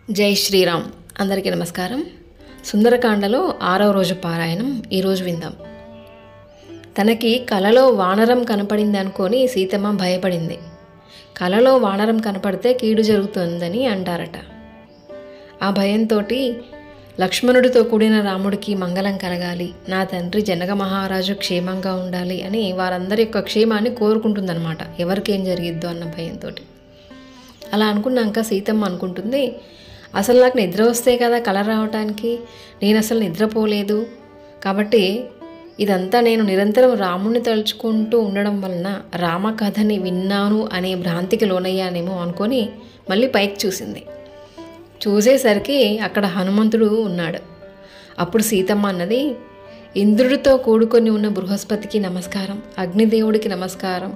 జై శ్రీరామ్. అందరికీ నమస్కారం. సుందరకాండలో 6వ రోజు పారాయణం ఈరోజు విందాం. తనకి కలలో వానరం కనపడింది అనుకొని సీతమ్మ భయపడింది. కలలో వానరం కనపడితే కీడు జరుగుతుందని అంటారట. ఆ భయంతో లక్ష్మణుడితో కూడిన రాముడికి మంగళం కలగాలి, నా తండ్రి జనక మహారాజు క్షేమంగా ఉండాలి అని వారందరి యొక్క క్షేమాన్ని కోరుకుంటుందన్నమాట, ఎవరికేం జరిగిద్దో అన్న భయంతో. అలా అనుకున్నాక సీతమ్మ అనుకుంటుంది, అసలు నాకు నిద్ర వస్తే కదా కళ రావటానికి, నేను అసలు నిద్రపోలేదు కాబట్టి ఇదంతా నేను నిరంతరం రాముడిని తలుచుకుంటూ ఉండడం వలన రామకథని విన్నాను అనే భ్రాంతికి లోనయ్యానేమో అనుకొని మళ్ళీ పైకి చూసింది. చూసేసరికి అక్కడ హనుమంతుడు ఉన్నాడు. అప్పుడు సీతమ్మ అన్నది, ఇంద్రుడితో కూడుకొని ఉన్న బృహస్పతికి నమస్కారం, అగ్నిదేవుడికి నమస్కారం,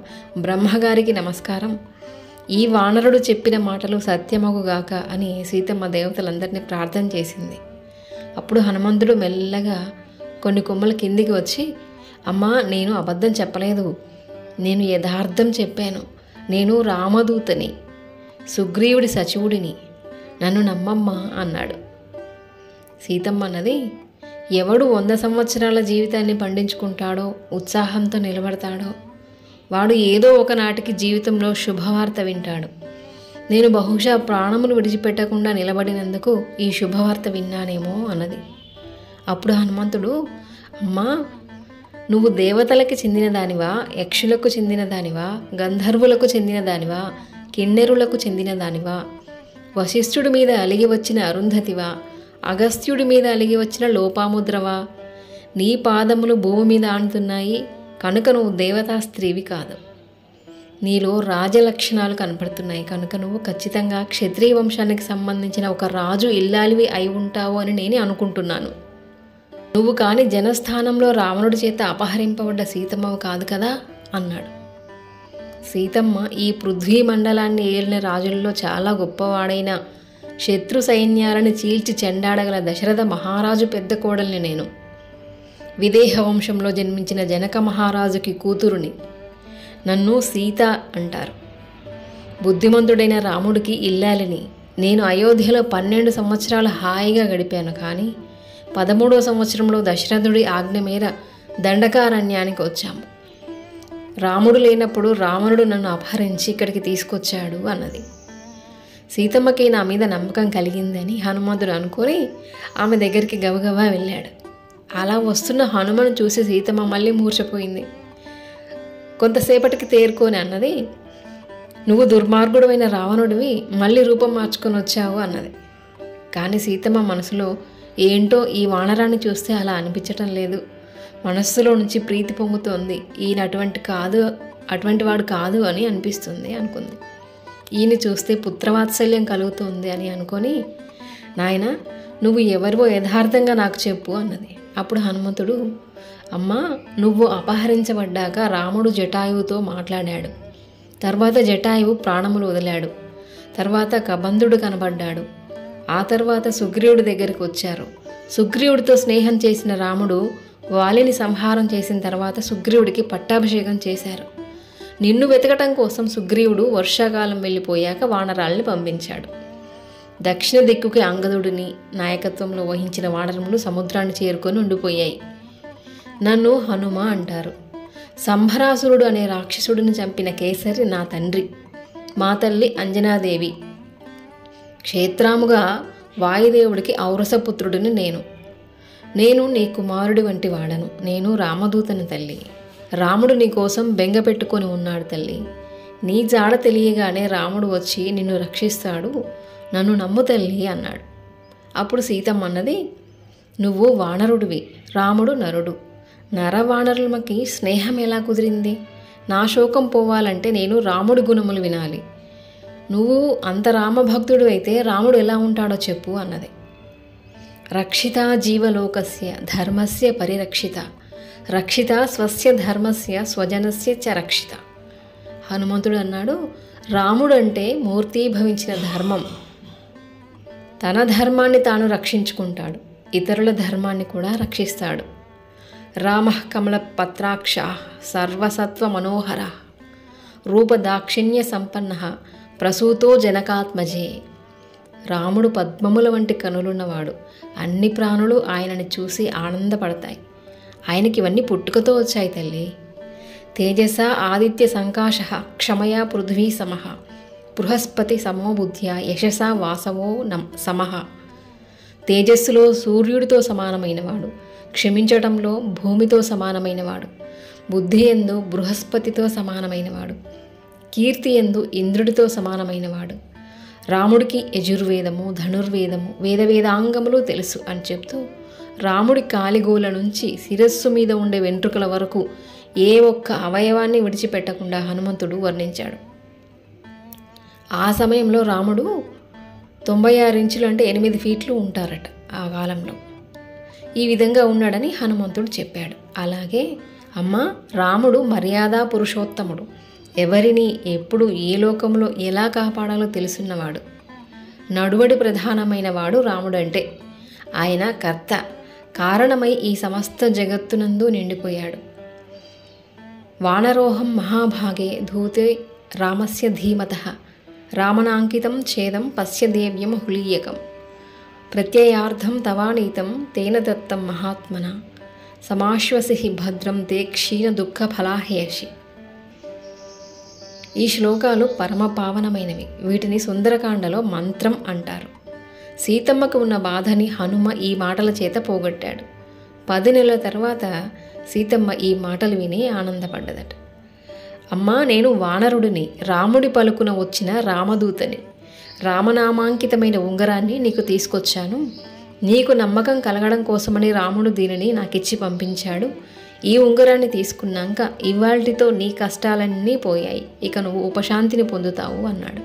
బ్రహ్మగారికి నమస్కారం, ఈ వానరుడు చెప్పిన మాటలు సత్యమగుగాక అని సీతమ్మ దేవతలందరినీ ప్రార్థన చేసింది. అప్పుడు హనుమంతుడు మెల్లగా కొన్ని కొమ్మల కిందికి వచ్చి, అమ్మా నేను అబద్ధం చెప్పలేదు, నేను యథార్థం చెప్పాను, నేను రామదూతని, సుగ్రీవుడి సచివుడిని, నన్ను నమ్మమ్మా అన్నాడు. సీతమ్మ అన్నది, ఎవడు 100 సంవత్సరాల జీవితాన్ని పండించుకుంటాడో, ఉత్సాహంతో నిలబడతాడో వాడు ఏదో ఒకనాటికి జీవితంలో శుభవార్త వింటాడు. నేను బహుశా ప్రాణములు విడిచిపెట్టకుండా నిలబడినందుకు ఈ శుభవార్త విన్నానేమో అన్నది. అప్పుడు హనుమంతుడు, అమ్మా నువ్వు దేవతలకి చెందిన దానివా, యక్షులకు చెందిన దానివా, గంధర్వులకు చెందిన దానివా, కిన్నెరులకు చెందిన దానివా, వశిష్ఠుడి మీద అలిగి వచ్చిన అరుంధతివా, అగస్త్యుడి మీద అలిగి వచ్చిన లోపాముద్రవా, నీ పాదములు భూమి మీద ఆనుతున్నాయి కనుక నువ్వు దేవతా స్త్రీవి కాదు, నీలో రాజలక్షణాలు కనపడుతున్నాయి కనుక నువ్వు ఖచ్చితంగా క్షత్రియ వంశానికి సంబంధించిన ఒక రాజు ఇల్లాలివి అయి ఉంటావు అని నేను అనుకుంటున్నాను. నువ్వు కాని జనస్థానంలో రావణుడి చేత అపహరింపబడ్డ సీతమ్మవు కాదు కదా అన్నాడు. సీతమ్మ ఈ పృథ్వీ మండలాన్ని ఏలిన రాజుల్లో చాలా గొప్పవాడైన, శత్రు సైన్యాలను చీల్చి చెండాడగల దశరథ మహారాజు పెద్ద కోడల్ని నేను, విదేహ వంశంలో జన్మించిన జనక మహారాజుకి కూతురుని, నన్ను సీత అంటారు. బుద్ధిమంతుడైన రాముడికి ఇల్లాలిని. నేను అయోధ్యలో 12 సంవత్సరాలు హాయిగా గడిపాను, కానీ 13వ సంవత్సరంలో దశరథుడి ఆజ్ఞ మేర దండకారణ్యానికి వచ్చాము. రాముడు లేనప్పుడు రావణుడు నన్ను అపహరించి ఇక్కడికి తీసుకొచ్చాడు అన్నది. సీతమ్మకి నా మీద నమ్మకం కలిగిందని హనుమంతుడు అనుకొని ఆమె దగ్గరికి గబగబా వెళ్ళాడు. అలా వస్తున్న హనుమను చూసి సీతమ్మ మళ్ళీ మూర్ఛపోయింది. కొంతసేపటికి తేరుకొని అన్నది, నువ్వు దుర్మార్గుడైన రావణుడివి, మళ్ళీ రూపం మార్చుకొని వచ్చావు అన్నది. కానీ సీతమ్మ మనసులో, ఏంటో ఈ వానరాన్ని చూస్తే అలా అనిపించటం లేదు, మనస్సులో నుంచి ప్రీతి పొంగుతోంది, ఈయన అటువంటి వాడు కాదు అని అనిపిస్తుంది అనుకుంది. ఈయన చూస్తే పుత్రవాత్సల్యం కలుగుతుంది అని అనుకొని, నాయన నువ్వు ఎవరివో యథార్థంగా నాకు చెప్పు అన్నది. అప్పుడు హనుమంతుడు, అమ్మా నువ్వు అపహరించబడ్డాక రాముడు జటాయువుతో మాట్లాడాడు, తర్వాత జటాయువు ప్రాణములు వదిలాడు, తర్వాత కబంధుడు కనబడ్డాడు, ఆ తర్వాత సుగ్రీవుడి దగ్గరికి వచ్చారు. సుగ్రీవుడితో స్నేహం చేసిన రాముడు వాలిని సంహారం చేసిన తర్వాత సుగ్రీవుడికి పట్టాభిషేకం చేశారు. నిన్ను వెతకటం కోసం సుగ్రీవుడు వర్షాకాలం వెళ్ళిపోయాక వానరాల్ని పంపించాడు. దక్షిణ దిక్కుకి అంగదుడిని నాయకత్వంలో వహించిన వానరములు సముద్రాన్ని చేరుకొని ఉండిపోయాయి. నన్ను హనుమ అంటారు. సంభరాసురుడు అనే రాక్షసుడిని చంపిన కేసరి నా తండ్రి, మా తల్లి అంజనాదేవి. క్షేత్రాముగా వాయుదేవుడికి ఔరసపుత్రుడిని నేను నీ కుమారుడి వంటి వాడను, నేను రామదూతని తల్లి. రాముడు నీ కోసం బెంగ పెట్టుకొని ఉన్నాడు తల్లి, నీ జాడ తెలియగానే రాముడు వచ్చి నిన్ను రక్షిస్తాడు, నన్ను నమ్ము తల్లి అన్నాడు. అప్పుడు సీతమ్మ అన్నది, నువ్వు వానరుడివి, రాముడు నరుడు, నరవానరులకి స్నేహం ఎలా కుదిరింది? నా శోకం పోవాలంటే నేను రాముడి గుణములు వినాలి. నువ్వు అంత రామభక్తుడు అయితే రాముడు ఎలా ఉంటాడో చెప్పు అన్నది. రక్షిత జీవలోకస్య ధర్మస్య పరిరక్షిత, రక్షిత స్వస్య ధర్మస్య స్వజనస్య చ రక్షిత. హనుమంతుడు అన్నాడు, రాముడు అంటే మూర్తీభవించిన ధర్మం, తన ధర్మాన్ని తాను రక్షించుకుంటాడు, ఇతరుల ధర్మాన్ని కూడా రక్షిస్తాడు. రామ కమల పత్రాక్ష సర్వసత్వ మనోహర రూపదాక్షిణ్య సంపన్న ప్రసూతో జనకాత్మజే. రాముడు పద్మముల వంటి కనులున్నవాడు. అన్ని ప్రాణులు ఆయనని చూసి ఆనందపడతాయి. ఆయనకి ఇవన్నీ పుట్టుకతో వచ్చాయి తల్లి. తేజస ఆదిత్య సంకాశ క్షమయా పృథ్వీ సమః బృహస్పతి సమోబుద్ధ్య యశస వాసవో సమః. తేజస్సులో సూర్యుడితో సమానమైనవాడు, క్షమించటంలో భూమితో సమానమైనవాడు, బుద్ధి యందు బృహస్పతితో సమానమైనవాడు, కీర్తి యందు ఇంద్రుడితో సమానమైనవాడు. రాముడికి యజుర్వేదము, ధనుర్వేదము, వేదాంగములు తెలుసు అని చెప్తూ రాముడి కాలిగోల నుంచి శిరస్సు మీద ఉండే వెంట్రుకల వరకు ఏ ఒక్క అవయవాన్ని విడిచిపెట్టకుండా హనుమంతుడు వర్ణించాడు. ఆ సమయంలో రాముడు 96 ఇంచులు అంటే 8 ఫీట్లు ఉంటారట ఆ కాలంలో. ఈ విధంగా ఉన్నాడని హనుమంతుడు చెప్పాడు. అలాగే అమ్మ, రాముడు మర్యాదా పురుషోత్తముడు. ఎవరిని ఎప్పుడు ఏ లోకంలో ఎలా కాపాడాలో తెలుసున్నవాడు. నడువడి ప్రధానమైన వాడు రాముడంటే. ఆయన కర్త, కారణమై ఈ సమస్త జగత్తునందు నిండిపోయాడు. వానరోహం మహాభాగే ధూతే రామస్య ధీమతః రామనాంకితం ఛేదం పశ్య దేవ్యం హులీయకం ప్రత్యయార్థం తవానీతం తేన దత్తం మహాత్మన సమాశ్వసి భద్రం తే క్షీణ దుఃఖ ఫలాహేషి. ఈ శ్లోకాలు పరమ పావనమైనవి. వీటిని సుందరకాండలో మంత్రం అంటారు. సీతమ్మకు ఉన్న బాధని హనుమ ఈ మాటల చేత పోగొట్టాడు. 10 నెలల తర్వాత సీతమ్మ ఈ మాటలు విని ఆనందపడ్డదట. అమ్మా, నేను వానరుడిని, రాముడి పలుకున వచ్చిన రామదూతని. రామనామాంకితమైన ఉంగరాన్ని నీకు తీసుకొచ్చాను. నీకు నమ్మకం కలగడం కోసమని రాముడు దీనిని నాకిచ్చి పంపించాడు. ఈ ఉంగరాన్ని తీసుకున్నాక ఇవాల్టితో నీ కష్టాలన్నీ పోయాయి. ఇక నువ్వు ఉపశాంతిని పొందుతావు అన్నాడు.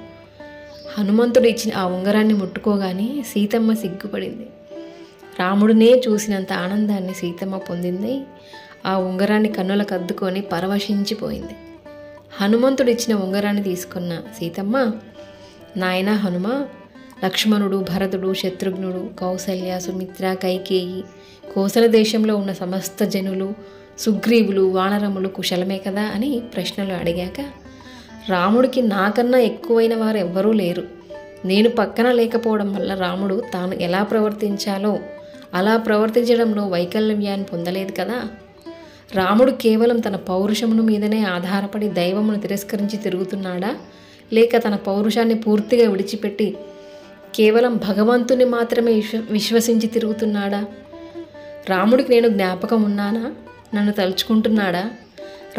హనుమంతుడు ఇచ్చిన ఆ ఉంగరాన్ని ముట్టుకోగానే సీతమ్మ సిగ్గుపడింది. రాముడినే చూసినంత ఆనందాన్ని సీతమ్మ పొందింది. ఆ ఉంగరాన్ని కన్నులకు అద్దుకొని పరవశించిపోయింది. హనుమంతుడు ఇచ్చిన ఉంగరాన్ని తీసుకున్న సీతమ్మ, నాయన హనుమ, లక్ష్మణుడు, భరతుడు, శత్రుఘ్నుడు, కౌసల్య, సుమిత్ర, కైకేయి, కోసల దేశంలో ఉన్న సమస్త జనులు, సుగ్రీవులు, వానరములు కుశలమే కదా అని ప్రశ్నలు అడిగాక, రాముడికి నాకన్నా ఎక్కువైన వారు ఎవ్వరూ లేరు. నేను పక్కన లేకపోవడం వల్ల రాముడు తాను ఎలా ప్రవర్తించాలో అలా ప్రవర్తించడంలో వైకల్యాన్ని పొందలేదు కదా. రాముడు కేవలం తన పౌరుషమును మీదనే ఆధారపడి దైవమును తిరస్కరించి తిరుగుతున్నాడా, లేక తన పౌరుషాన్ని పూర్తిగా విడిచిపెట్టి కేవలం భగవంతుని మాత్రమే విశ్వసించి తిరుగుతున్నాడా? రాముడికి నేను జ్ఞాపకం ఉన్నానా? నన్ను తలుచుకుంటున్నాడా?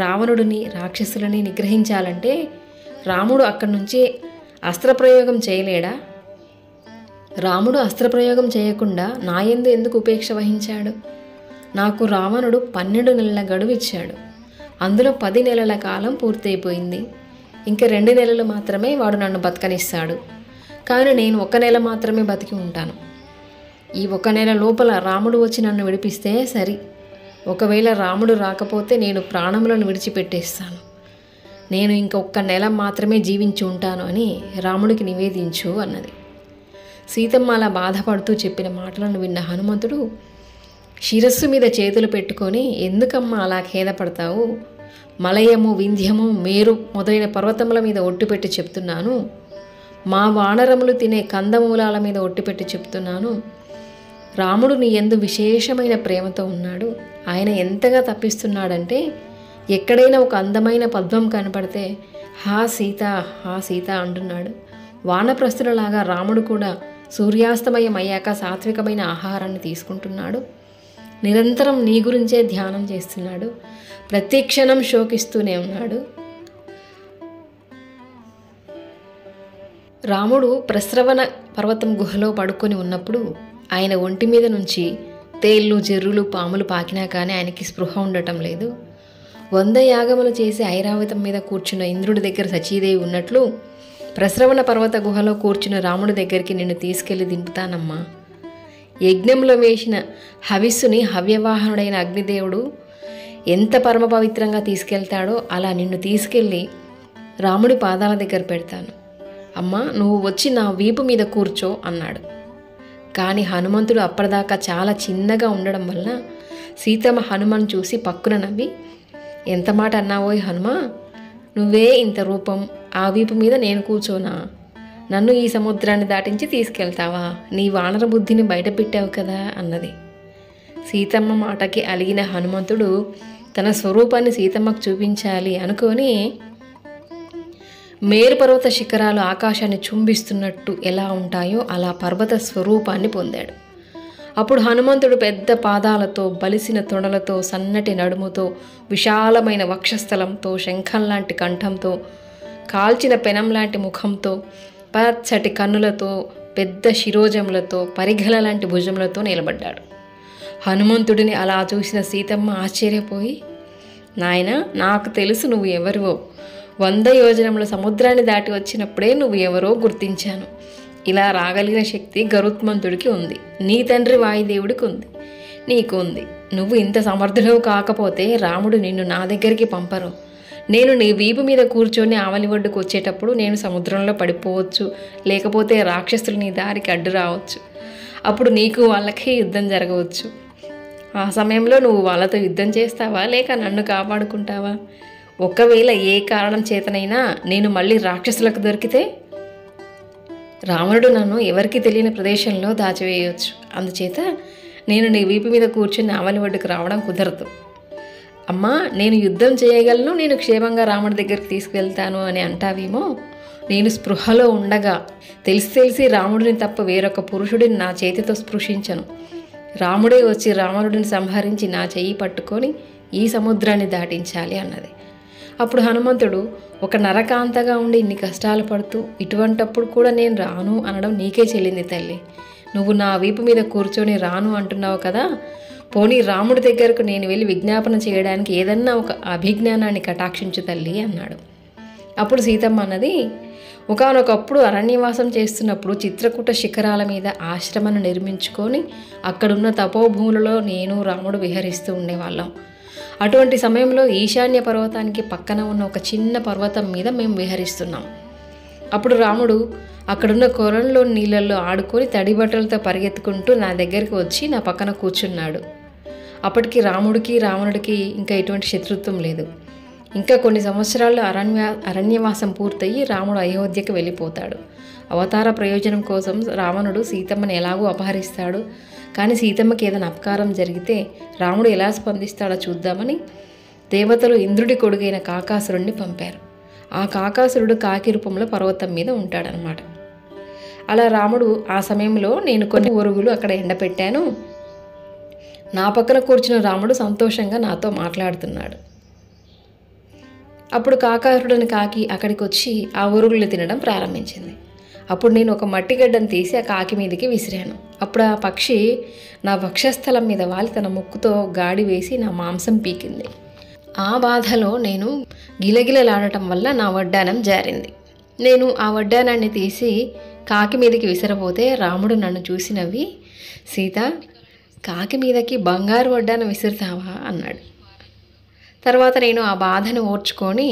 రావణుడిని, రాక్షసులని నిగ్రహించాలంటే రాముడు అక్కడి నుంచి అస్త్రప్రయోగం చేయలేడా? రాముడు అస్త్రప్రయోగం చేయకుండా నాయందు ఎందుకు ఉపేక్ష వహించాడు? నాకు రావణుడు 12 నెలల గడువు ఇచ్చాడు. అందులో 10 నెలల కాలం పూర్తయిపోయింది. ఇంకా 2 నెలలు మాత్రమే వాడు నన్ను బతకనిస్తాడు. కానీ నేను 1 నెల మాత్రమే బతికి ఉంటాను. ఈ 1 నెల లోపల రాముడు వచ్చి నన్ను విడిపిస్తే సరి. ఒకవేళ రాముడు రాకపోతే నేను ప్రాణములను విడిచిపెట్టేస్తాను. నేను ఇంక 1 నెల మాత్రమే జీవించి ఉంటాను అని రాముడికి నివేదించు అన్నది. సీతమ్మ అలా బాధపడుతూ చెప్పిన మాటలను విన్న హనుమంతుడు శిరస్సు మీద చేతులు పెట్టుకొని, ఎందుకమ్మా అలా ఖేదపడతావు? మలయము, వింధ్యము, మేరు మొదలైన పర్వతముల మీద ఒట్టుపెట్టి చెప్తున్నాను. మా వానరములు తినే కందమూలాల మీద ఒట్టుపెట్టి చెప్తున్నాను. రాముడు నీ యందు విశేషమైన ప్రేమతో ఉన్నాడు. ఆయన ఎంతగా తప్పిస్తున్నాడంటే, ఎక్కడైనా ఒక అందమైన పద్మం కనపడితే హా సీత, హా సీత అంటున్నాడు. వానప్రస్థులలాగా రాముడు కూడా సూర్యాస్తమయం అయ్యాక సాత్వికమైన ఆహారాన్ని తీసుకుంటున్నాడు. నిరంతరం నీ గురించే ధ్యానం చేస్తున్నాడు. ప్రతి క్షణం శోకిస్తూనే ఉన్నాడు. రాముడు ప్రస్రవణ పర్వతం గుహలో పడుకొని ఉన్నప్పుడు ఆయన ఒంటి మీద నుంచి తేళ్ళు, జర్రులు, పాములు పాకినా కానీ ఆయనకి స్పృహ ఉండటం లేదు. 100 యాగములు చేసి ఐరావతం మీద కూర్చున్న ఇంద్రుడి దగ్గర సచీదేవి ఉన్నట్లు ప్రస్రవణ పర్వత గుహలో కూర్చున్న రాముడి దగ్గరికి నిన్ను తీసుకెళ్లి దింపుతానమ్మా. యజ్ఞంలో వేసిన హవిస్సుని హవ్యవాహనుడైన అగ్నిదేవుడు ఎంత పరమ పవిత్రంగా తీసుకెళ్తాడో అలా నిన్ను తీసుకెళ్ళి రాముడి పాదాల దగ్గర పెడతాను. అమ్మా, నువ్వు వచ్చి నా వీపు మీద కూర్చో అన్నాడు. కానీ హనుమంతుడు అప్పటిదాకా చాలా చిన్నగా ఉండడం వల్ల సీతమ్మ హనుమను చూసి పక్కున నవ్వి, ఎంత మాట అన్నావోయ్ హనుమ, నువ్వే ఇంత రూపం, ఆ వీపు మీద నేను కూర్చోనా? నన్ను ఈ సముద్రాన్ని దాటించి తీసుకెళ్తావా? నీ వానర బుద్ధిని బయటపెట్టావు కదా అన్నది. సీతమ్మ మాటకి అలిగిన హనుమంతుడు తన స్వరూపాన్ని సీతమ్మకు చూపించాలి అనుకొని మేరు పర్వత శిఖరాలు ఆకాశాన్ని చుంబిస్తున్నట్టు ఎలా ఉంటాయో అలా పర్వత స్వరూపాన్ని పొందాడు. అప్పుడు హనుమంతుడు పెద్ద పాదాలతో, బలిసిన తొడలతో, సన్నటి నడుముతో, విశాలమైన వక్షస్థలంతో, శంఖం లాంటి కంఠంతో, కాల్చిన పెనం లాంటి ముఖంతో, పచ్చటి కన్నులతో, పెద్ద శిరోజములతో, పరిఘల లాంటి భుజములతో నిలబడ్డాడు. హనుమంతుడిని అలా చూసిన సీతమ్మ ఆశ్చర్యపోయి, నాయనా, నాకు తెలుసు నువ్వు ఎవరివో. 100 యోజనముల సముద్రాన్ని దాటి వచ్చినప్పుడే నువ్వు ఎవరో గుర్తించాను. ఇలా రాగలిగిన శక్తి గరుత్మంతుడికి ఉంది, నీ తండ్రి వాయుదేవుడికి ఉంది, నీకు ఉంది. నువ్వు ఇంత సమర్థుడు కాకపోతే రాముడు నిన్ను నా దగ్గరికి పంపరు. నేను నీ వీపు మీద కూర్చొని ఆవలి ఒడ్డుకు వచ్చేటప్పుడు నేను సముద్రంలో పడిపోవచ్చు, లేకపోతే రాక్షసులు నీ దారికి అడ్డు రావచ్చు. అప్పుడు నీకు వాళ్ళకి యుద్ధం జరగవచ్చు. ఆ సమయంలో నువ్వు వాళ్ళతో యుద్ధం చేస్తావా, లేక నన్ను కాపాడుకుంటావా? ఒకవేళ ఏ కారణం చేతనైనా నేను మళ్ళీ రాక్షసులకు దొరికితే రావణుడు నన్ను ఎవరికి తెలియని ప్రదేశంలో దాచివేయవచ్చు. అందుచేత నేను నీ వీపు మీద కూర్చుని ఆవలి ఒడ్డుకు రావడం కుదరదు. అమ్మా, నేను యుద్ధం చేయగలను, నేను క్షేమంగా రాముడి దగ్గరికి తీసుకువెళ్తాను అని అంటావేమో. నేను స్పృహలో ఉండగా తెలిసి రాముడిని తప్ప వేరొక పురుషుడిని నా చేతితో స్పృశించను. రాముడే వచ్చి రావణుడిని సంహరించి నా చెయ్యి పట్టుకొని ఈ సముద్రాన్ని దాటించాలి అన్నది. అప్పుడు హనుమంతుడు, ఒక నరకాంతగా ఉండి ఇన్ని కష్టాలు పడుతూ ఇటువంటప్పుడు కూడా నేను రాను అనడం నీకే చెల్లింది తల్లి. నువ్వు నా వీపు మీద కూర్చొని రాను అంటున్నావు కదా, పోనీ రాముడి దగ్గరకు నేను వెళ్ళి విజ్ఞాపన చేయడానికి ఏదన్నా ఒక అభిజ్ఞానాన్ని కటాక్షించు తల్లి అన్నాడు. అప్పుడు సీతమ్మ అన్నది, ఒకానొకప్పుడు అరణ్యవాసం చేస్తున్నప్పుడు చిత్రకూట శిఖరాల మీద ఆశ్రమను నిర్మించుకొని అక్కడున్న తపోభూములలో నేను రాముడు విహరిస్తూ ఉండేవాళ్ళం. అటువంటి సమయంలో ఈశాన్య పర్వతానికి పక్కన ఉన్న ఒక చిన్న పర్వతం మీద మేము విహరిస్తున్నాం. అప్పుడు రాముడు అక్కడున్న కొరంలో నీళ్ళల్లో ఆడుకొని తడి బట్టలతో పరిగెత్తుకుంటూ నా దగ్గరికి వచ్చి నా పక్కన కూర్చున్నాడు. అప్పటికి రాముడికి రావణుడికి ఇంకా ఎటువంటి శత్రుత్వం లేదు. ఇంకా కొన్ని సంవత్సరాల్లో అరణ్యవాసం పూర్తయి రాముడు అయోధ్యకు వెళ్ళిపోతాడు. అవతార ప్రయోజనం కోసం రావణుడు సీతమ్మని ఎలాగో అపహరిస్తాడు. కానీ సీతమ్మకి ఏదైనా అపకారం జరిగితే రాముడు ఎలా స్పందిస్తాడో చూద్దామని దేవతలు ఇంద్రుడి కొడుకైన కాకాసురుడిని పంపారు. ఆ కాకాసురుడు కాకి రూపంలో పర్వతం మీద ఉంటాడనమాట. అలా రాముడు ఆ సమయంలో నేను కొన్ని ఒరుగులు అక్కడ ఎండపెట్టాను. నా పక్కన కూర్చున్న రాముడు సంతోషంగా నాతో మాట్లాడుతున్నాడు. అప్పుడు కాకాసురుడిని కాకి అక్కడికి వచ్చి ఆ ఒరుగులు తినడం ప్రారంభించింది. అప్పుడు నేను ఒక మట్టిగడ్డను తీసి ఆ కాకి మీదకి విసిరాను. అప్పుడు ఆ పక్షి నా వక్షస్థలం మీద వాలి తన ముక్కుతో గాడి వేసి నా మాంసం పీకింది. ఆ బాధలో నేను గిలగిలలాడటం వల్ల నా వడ్డానం జారింది. నేను ఆ వడ్డానాన్ని తీసి కాకి మీదకి విసిరపోతే రాముడు నన్ను చూసి నవ్వి, సీత, కాకి మీదకి బంగారు వడ్డానం విసురుతావా అన్నాడు. తర్వాత నేను ఆ బాధను ఓర్చుకొని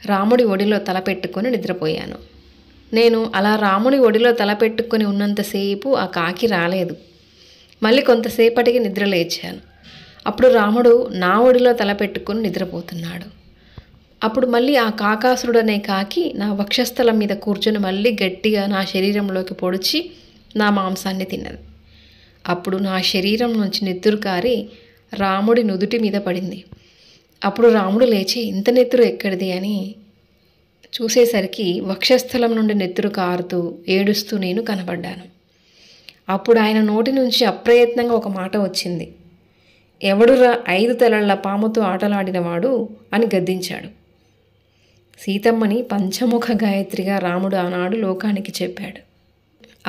రాముడి ఒడిలో తలపెట్టుకొని నిద్రపోయాను. నేను అలా రాముడి ఒడిలో తలపెట్టుకొని ఉన్నంతసేపు ఆ కాకి రాలేదు. మళ్ళీ కొంతసేపటికి నిద్ర లేచాను. అప్పుడు రాముడు నా ఒడిలో తలపెట్టుకొని నిద్రపోతున్నాడు. అప్పుడు మళ్ళీ ఆ కాకాసురుడు అనే కాకి నా వక్షస్థలం మీద కూర్చొని మళ్ళీ గట్టిగా నా శరీరంలోకి పొడిచి నా మాంసాన్ని తిన్నది. అప్పుడు నా శరీరం నుంచి నెత్తురు కారి రాముడి నుదుటి మీద పడింది. అప్పుడు రాముడు లేచి ఇంత నెత్తురు ఎక్కడిది అని చూసేసరికి వక్షస్థలం నుండి నెత్తురు కారుతూ ఏడుస్తూ నేను కనబడ్డాను. అప్పుడు ఆయన నోటి నుంచి అప్రయత్నంగా ఒక మాట వచ్చింది. ఎవడురా 5 తలల పాముతో ఆటలాడినవాడు అని గద్దించాడు. సీతమ్మని పంచముఖ గాయత్రిగా రాముడు ఆనాడు లోకానికి చెప్పాడు.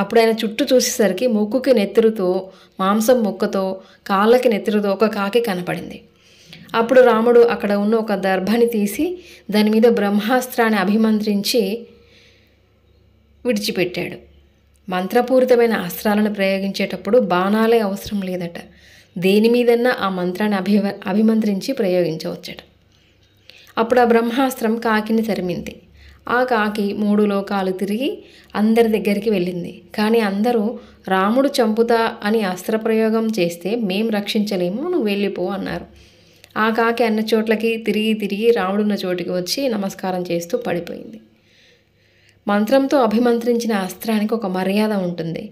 అప్పుడు ఆయన చుట్టూ చూసేసరికి ముక్కుకి నెత్తురుతో, మాంసం ముక్కతో, కాళ్ళకి నెత్తురుతో ఒక కాకి కనపడింది. అప్పుడు రాముడు అక్కడ ఉన్న ఒక దర్భని తీసి దాని మీద బ్రహ్మాస్త్రాన్ని అభిమంత్రించి విడిచిపెట్టాడు. మంత్రపూరితమైన అస్త్రాలను ప్రయోగించేటప్పుడు బాణాలే అవసరం లేదట. దేని మీదన్నా ఆ మంత్రాన్ని అభిమంత్రించి ప్రయోగించవచ్చట. అప్పుడు ఆ బ్రహ్మాస్త్రం కాకిని తరిమింది. ఆ కాకి 3 లోకాలు తిరిగి అందరి దగ్గరికి వెళ్ళింది. కానీ అందరూ రాముడు చంపుతా అని అస్త్రప్రయోగం చేస్తే మేం రక్షించలేము, నువ్వు వెళ్ళిపో అన్నారు. ఆ కాకి అన్న చోట్లకి తిరిగి రాముడున్న చోటికి వచ్చి నమస్కారం చేస్తూ పడిపోయింది. మంత్రంతో అభిమంత్రించిన అస్త్రానికి ఒక మర్యాద ఉంటుంది.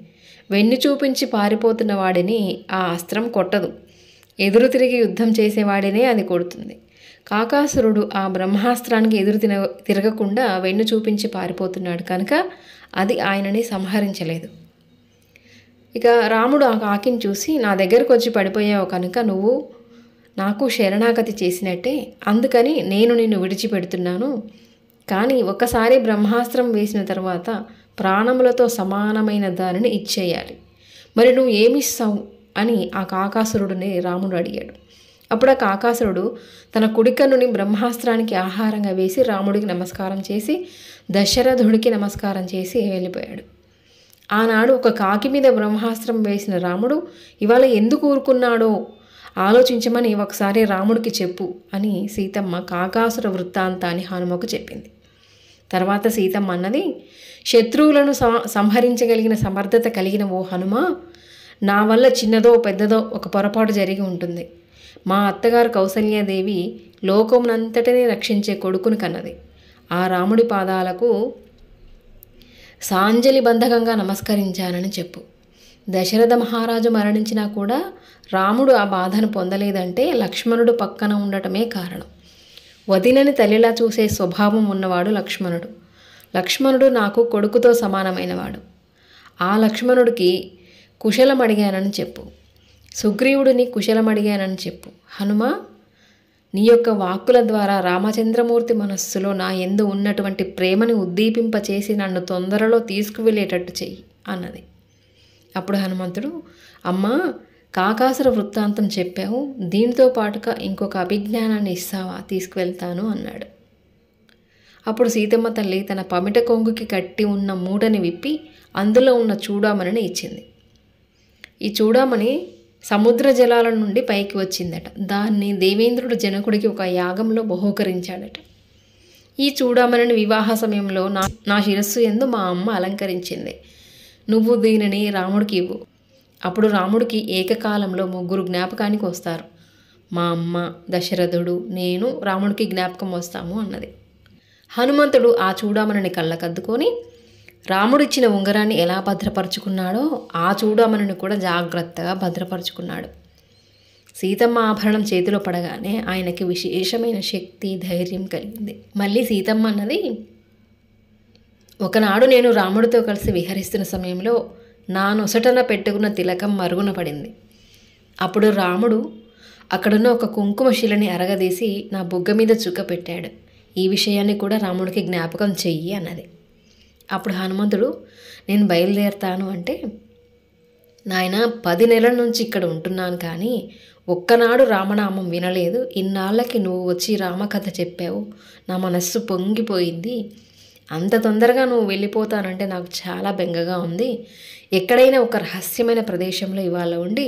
వెన్ను చూపించి పారిపోతున్న వాడిని ఆ అస్త్రం కొట్టదు, ఎదురు తిరిగి యుద్ధం చేసేవాడినే అది కొడుతుంది. కాకాసురుడు ఆ బ్రహ్మాస్త్రానికి ఎదురు తిరగకుండా వెన్ను చూపించి పారిపోతున్నాడు కనుక అది ఆయనని సంహరించలేదు. ఇక రాముడు ఆ కాకిని చూసి, నా దగ్గరకు వచ్చి పడిపోయావు కనుక నువ్వు నాకు శరణాగతి చేసినట్టే, అందుకని నేను నిన్ను విడిచిపెడుతున్నాను. కానీ ఒక్కసారి బ్రహ్మాస్త్రం వేసిన తర్వాత ప్రాణములతో సమానమైన దానిని ఇచ్చేయాలి. మరి నువ్వు ఏమిస్తావు అని ఆ కాకాసురుడిని రాముడు అడిగాడు. అప్పుడు ఆ కాకాసురుడు తన కుడికన్నుని బ్రహ్మాస్త్రానికి ఆహారంగా వేసి రాముడికి నమస్కారం చేసి దశరథుడికి నమస్కారం చేసి వెళ్ళిపోయాడు. ఆనాడు ఒక కాకి మీద బ్రహ్మాస్త్రం వేసిన రాముడు ఇవాళ ఎందుకు ఊరుకున్నాడో ఆలోచించమని ఒకసారి రాముడికి చెప్పు అని సీతమ్మ కాకాసుర వృత్తాంతాన్ని హనుమకు చెప్పింది. తర్వాత సీతమ్మ అన్నది, శత్రువులను సంహరించగలిగిన సమర్థత కలిగిన ఓ హనుమ, నా వల్ల చిన్నదో పెద్దదో ఒక పొరపాటు జరిగి ఉంటుంది. మా అత్తగారు కౌసల్యాదేవి లోకమునంతటినీ రక్షించే కొడుకుని కన్నది. ఆ రాముడి పాదాలకు సాంజలి బంధకంగా నమస్కరించానని చెప్పు. దశరథ మహారాజు మరణించినా కూడా రాముడు ఆ బాధను పొందలేదంటే లక్ష్మణుడు పక్కన ఉండటమే కారణం. వదినని తల్లిలా చూసే స్వభావం ఉన్నవాడు లక్ష్మణుడు. లక్ష్మణుడు నాకు కొడుకుతో సమానమైనవాడు. ఆ లక్ష్మణుడికి కుశలం అడిగానని చెప్పు. సుగ్రీవుడిని కుశలం అడిగానని చెప్పు. హనుమ, నీ యొక్క వాక్కుల ద్వారా రామచంద్రమూర్తి మనస్సులో నా యందు ఉన్నటువంటి ప్రేమని ఉద్దీపింపచేసి నన్ను తొందరలో తీసుకువెళ్ళేటట్టు చెయ్యి అన్నది. అప్పుడు హనుమంతుడు, అమ్మా, కాకాసుర వృత్తాంతం చెప్పావు, దీనితో పాటుగా ఇంకొక అభిజ్ఞానాన్ని ఇస్తావా? తీసుకువెళ్తాను అన్నాడు. అప్పుడు సీతమ్మ తల్లి తన పమిట కొంగుకి కట్టి ఉన్న మూటని విప్పి అందులో ఉన్న చూడామణిని ఇచ్చింది. ఈ చూడామణి సముద్ర జలాల నుండి పైకి వచ్చిందట. దాన్ని దేవేంద్రుడు జనకుడికి ఒక యాగంలో బహూకరించాడట. ఈ చూడామణిని వివాహ సమయంలో నా శిరస్సు యందు మా అమ్మ అలంకరించింది. నువ్వు దీనిని రాముడికి ఇవ్వు. అప్పుడు రాముడికి ఏకకాలంలో 3 జ్ఞాపకానికి వస్తారు. మా అమ్మ, దశరథుడు, నేను రాముడికి జ్ఞాపకం వస్తాము అన్నది. హనుమంతుడు ఆ చూడామణిని కళ్ళకద్దుకొని రాముడిచ్చిన ఉంగరాన్ని ఎలా భద్రపరుచుకున్నాడో ఆ చూడామణిని కూడా జాగ్రత్తగా భద్రపరుచుకున్నాడు. సీతమ్మ ఆభరణం చేతిలో పడగానే ఆయనకి విశేషమైన శక్తి, ధైర్యం కలిగింది. మళ్ళీ సీతమ్మ అన్నది, ఒకనాడు నేను రాముడితో కలిసి విహరిస్తున్న సమయంలో నా నొసటన పెట్టుకున్న తిలకం మరుగున పడింది. అప్పుడు రాముడు అక్కడున్న ఒక కుంకుమ శిలని అరగదీసి నా బుగ్గ మీద చుక్క పెట్టాడు. ఈ విషయాన్ని కూడా రాముడికి జ్ఞాపకం చెయ్యి అన్నది. అప్పుడు హనుమంతుడు, నేను బయలుదేరుతాను అంటే, నాయన 10 నెలల నుంచి ఇక్కడ ఉంటున్నాను కానీ ఒక్కనాడు రామనామం వినలేదు. ఇన్నాళ్ళకి నువ్వు వచ్చి రామకథ చెప్పావు. నా మనస్సు పొంగిపోయింది. అంత తొందరగా నువ్వు వెళ్ళిపోతానంటే నాకు చాలా బెంగగా ఉంది. ఎక్కడైనా ఒక రహస్యమైన ప్రదేశంలో ఇవాళ ఉండి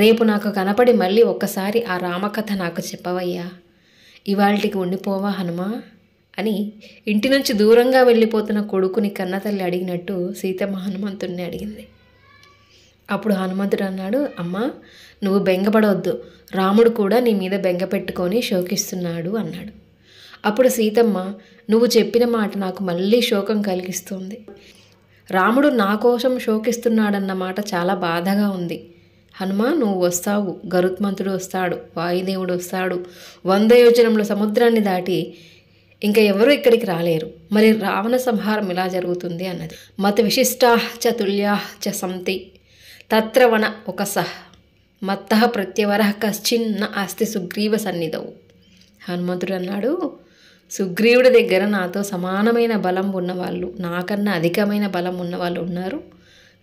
రేపు నాకు కనపడి మళ్ళీ ఒక్కసారి ఆ రామకథ నాకు చెప్పవయ్యా. ఇవాళకి ఉండిపోవా హనుమా అని ఇంటి నుంచి దూరంగా వెళ్ళిపోతున్న కొడుకుని కన్నతల్లి అడిగినట్టు సీతమ్మ హనుమంతుడిని అడిగింది. అప్పుడు హనుమంతుడు అన్నాడు, అమ్మా, నువ్వు బెంగపడవద్దు, రాముడు కూడా నీ మీద బెంగ పెట్టుకొని శోకిస్తున్నాడు అన్నాడు. అప్పుడు సీతమ్మ, నువ్వు చెప్పిన మాట నాకు మళ్ళీ శోకం కలిగిస్తుంది. రాముడు నా కోసం శోకిస్తున్నాడన్న మాట చాలా బాధగా ఉంది. హనుమా, నువ్వు వస్తావు, గరుత్మంతుడు వస్తాడు, వాయుదేవుడు వస్తాడు, 100 యోజనముల సముద్రాన్ని దాటి ఇంకా ఎవరూ ఇక్కడికి రాలేరు. మరి రావణ సంహారం ఇలా జరుగుతుంది అన్నది. మత విశిష్టా చ తుల్యా చ సంతి తత్ర వన ఒక సహ్ మత్త ప్రత్యవర కశ్చిన్న అస్తి సుగ్రీవ సన్నిధవు. హనుమంతుడు అన్నాడు, సుగ్రీవుడి దగ్గర నాతో సమానమైన బలం ఉన్నవాళ్ళు, నాకన్నా అధికమైన బలం ఉన్నవాళ్ళు ఉన్నారు.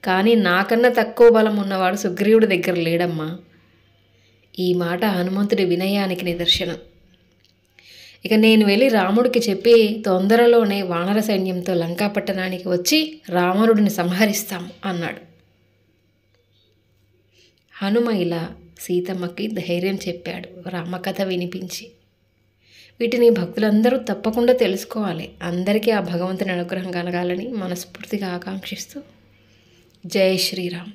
కానీ నాకన్నా తక్కువ బలం ఉన్నవాడు సుగ్రీవుడి దగ్గర లేడమ్మా. ఈ మాట హనుమంతుడి వినయానికి నిదర్శనం. ఇక నేను వెళ్ళి రాముడికి చెప్పి తొందరలోనే వానర సైన్యంతో లంకాపట్టణానికి వచ్చి రావణుడిని సంహరిస్తాం అన్నాడు. హనుమ ఇలా సీతమ్మకి ధైర్యం చెప్పాడు రామకథ వినిపించి. వీటిని భక్తులందరూ తప్పకుండా తెలుసుకోవాలి. అందరికీ ఆ భగవంతుని అనుగ్రహం కలగాలని మనస్ఫూర్తిగా ఆకాంక్షిస్తూ జై శ్రీరామ్.